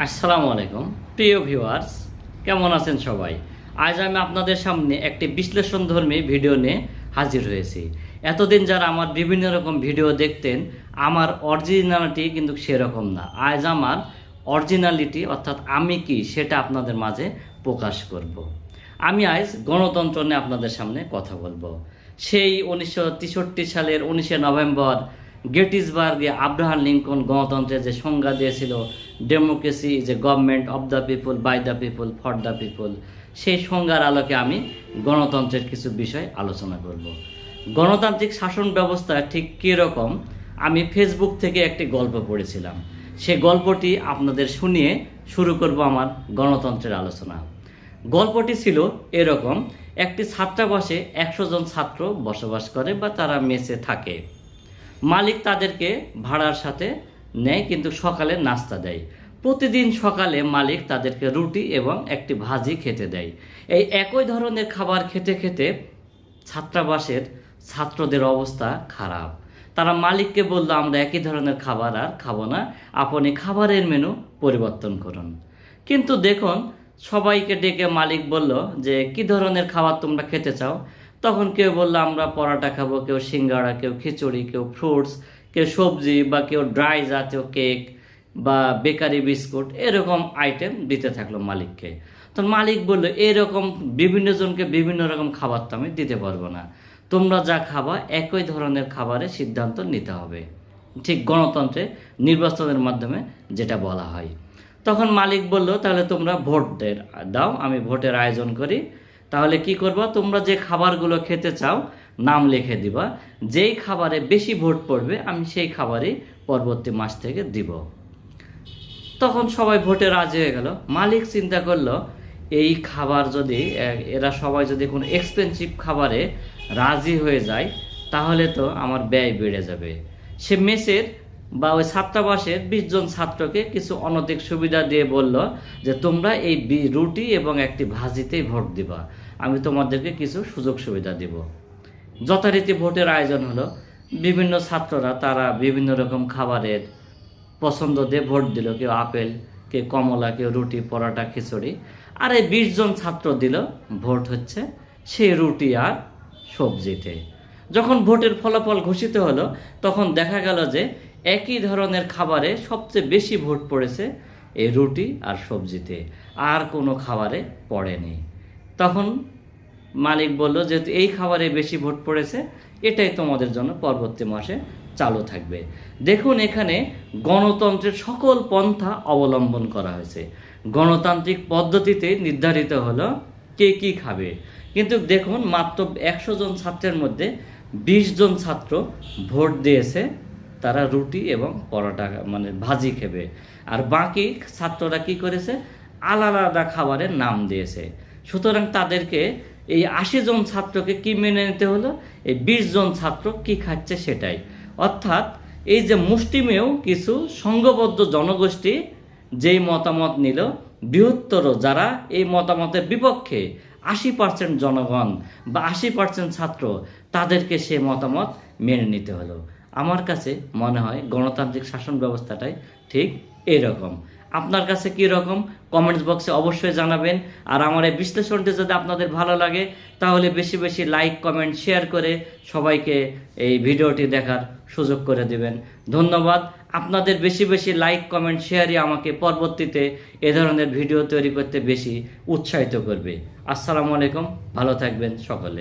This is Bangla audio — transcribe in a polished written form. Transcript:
আসসালামু আলাইকুম প্রিয় ভিউয়ার্স, কেমন আছেন সবাই? আজ আমি আপনাদের সামনে একটি বিশ্লেষণধর্মী ভিডিও নিয়ে হাজির হয়েছি। এতদিন যারা আমার বিভিন্ন রকম ভিডিও দেখতেন, আমার অরিজিনালিটি কিন্তু সেরকম না। আজ আমার অরিজিনালিটি অর্থাৎ আমি কি সেটা আপনাদের মাঝে প্রকাশ করব। আমি আজ গণতন্ত্র নিয়ে আপনাদের সামনে কথা বলবো। সেই 1963 সালের 19শে নভেম্বর গেটিসবার্গে আব্রাহাম লিঙ্কন গণতন্ত্রের যে সংজ্ঞা দিয়েছিল, democracy is a government of the people, by the people, for the people, সেই সংজ্ঞার আলোকে আমি গণতন্ত্রের কিছু বিষয় আলোচনা করব। গণতান্ত্রিক শাসন ব্যবস্থা ঠিক কীরকম আমি ফেসবুক থেকে একটি গল্প পড়েছিলাম। সেই গল্পটি আপনাদের শুনিয়ে শুরু করব আমার গণতন্ত্রের আলোচনা। গল্পটি ছিল এরকম: একটি ছাত্রাবাসে 100 জন ছাত্র বসবাস করে বা তারা মেসে থাকে। মালিক তাদেরকে ভাড়ার সাথে নেয়, কিন্তু সকালে নাস্তা দেয়। প্রতিদিন সকালে মালিক তাদেরকে রুটি এবং একটি ভাজি খেতে দেয়। এই একই ধরনের খাবার খেতে খেতে ছাত্রাবাসের ছাত্রদের অবস্থা খারাপ। তারা মালিককে বলল, আমরা একই ধরনের খাবার আর খাবো না, আপনি খাবারের মেনু পরিবর্তন করুন। কিন্তু দেখুন, সবাইকে ডেকে মালিক বলল যে কি ধরনের খাবার তোমরা খেতে চাও? তখন কেউ বললো আমরা পরোটা খাবো, কেউ সিঙ্গাড়া, কেউ খিচুড়ি, কেউ ফ্রুটস, কেউ সবজি, বা কেউ ড্রাই জাতীয় কেক বা বেকারি বিস্কুট, এরকম আইটেম দিতে থাকলো মালিককে। তো মালিক বলল, এরকম বিভিন্ন জনকে বিভিন্ন রকম খাবার তো আমি দিতে পারবো না, তোমরা যা খাবা একই ধরনের খাবারের সিদ্ধান্ত নিতে হবে। ঠিক গণতন্ত্রে নির্বাচনের মাধ্যমে যেটা বলা হয়। তখন মালিক বলল, তাহলে তোমরা ভোট দাও, আমি ভোটের আয়োজন করি। তাহলে কি করবা? তোমরা যে খাবারগুলো খেতে চাও নাম লিখে দিবা, যেই খাবারে বেশি ভোট পড়বে আমি সেই খাবারই পরবর্তী মাস থেকে দিব। তখন সবাই ভোটে রাজি হয়ে গেল। মালিক চিন্তা করলো, এই খাবার যদি এরা সবাই যদি কোনো এক্সপেন্সিভ খাবারে রাজি হয়ে যায় তাহলে তো আমার ব্যয় বেড়ে যাবে। সে মেসের বা ওই ছাত্রাবাসের 20 জন ছাত্রকে কিছু অনৈতিক সুবিধা দিয়ে বলল যে তোমরা এই রুটি এবং একটি ভাজিতেই ভোট দিবা, আমি তোমাদেরকে কিছু সুযোগ সুবিধা দিব। যথারীতি ভোটের আয়োজন হলো। বিভিন্ন ছাত্ররা তারা বিভিন্ন রকম খাবারের পছন্দ দিয়ে ভোট দিল। কেউ আপেল, কেউ কমলা, কেউ রুটি, পরোটা, খিচুড়ি। আর এই 20 জন ছাত্র দিল ভোট হচ্ছে সেই রুটি আর সবজিতে। যখন ভোটের ফলাফল ঘোষিত হলো তখন দেখা গেল যে একই ধরনের খাবারে সবচেয়ে বেশি ভোট পড়েছে এই রুটি আর সবজিতে, আর কোনো খাবারে পড়েনি। তখন মালিক বলল, যেহেতু এই খাবারে বেশি ভোট পড়েছে, এটাই তোমাদের জন্য পরবর্তী মাসে চালু থাকবে। দেখুন, এখানে গণতন্ত্রের সকল পন্থা অবলম্বন করা হয়েছে। গণতান্ত্রিক পদ্ধতিতে নির্ধারিত হলো কে কী খাবে। কিন্তু দেখুন, মাত্র 100 জন ছাত্রের মধ্যে 20 জন ছাত্র ভোট দিয়েছে তারা রুটি এবং পরোটা মানে ভাজি খাবে, আর বাকি ছাত্ররা কি করেছে? আলাদা আলাদা খাবারের নাম দিয়েছে। সুতরাং তাদেরকে এই 80 জন ছাত্রকে কি মেনে নিতে হলো? এই 20 জন ছাত্র কি খাচ্ছে সেটাই। অর্থাৎ এই যে মুষ্টিমেয় কিছু সংঘবদ্ধ জনগোষ্ঠী যেই মতামত নিল, বৃহত্তর যারা এই মতামতের বিপক্ষে 80% জনগণ বা 80% ছাত্র, তাদেরকে সে মতামত মেনে নিতে হলো। আমার কাছে মনে হয় গণতান্ত্রিক শাসন ব্যবস্থাটাই ঠিক এরকম। আপনার কাছে কী রকম কমেন্টস বক্সে অবশ্যই জানাবেন। আর আমার এই বিশ্লেষণটি যদি আপনাদের ভালো লাগে তাহলে বেশি বেশি লাইক, কমেন্ট, শেয়ার করে সবাইকে এই ভিডিওটি দেখার সুযোগ করে দেবেন। ধন্যবাদ। আপনাদের বেশি বেশি লাইক, কমেন্ট, শেয়ারই আমাকে পরবর্তীতে এ ধরনের ভিডিও তৈরি করতে বেশি উৎসাহিত করবে। আসসালামু আলাইকুম, ভালো থাকবেন সকলে।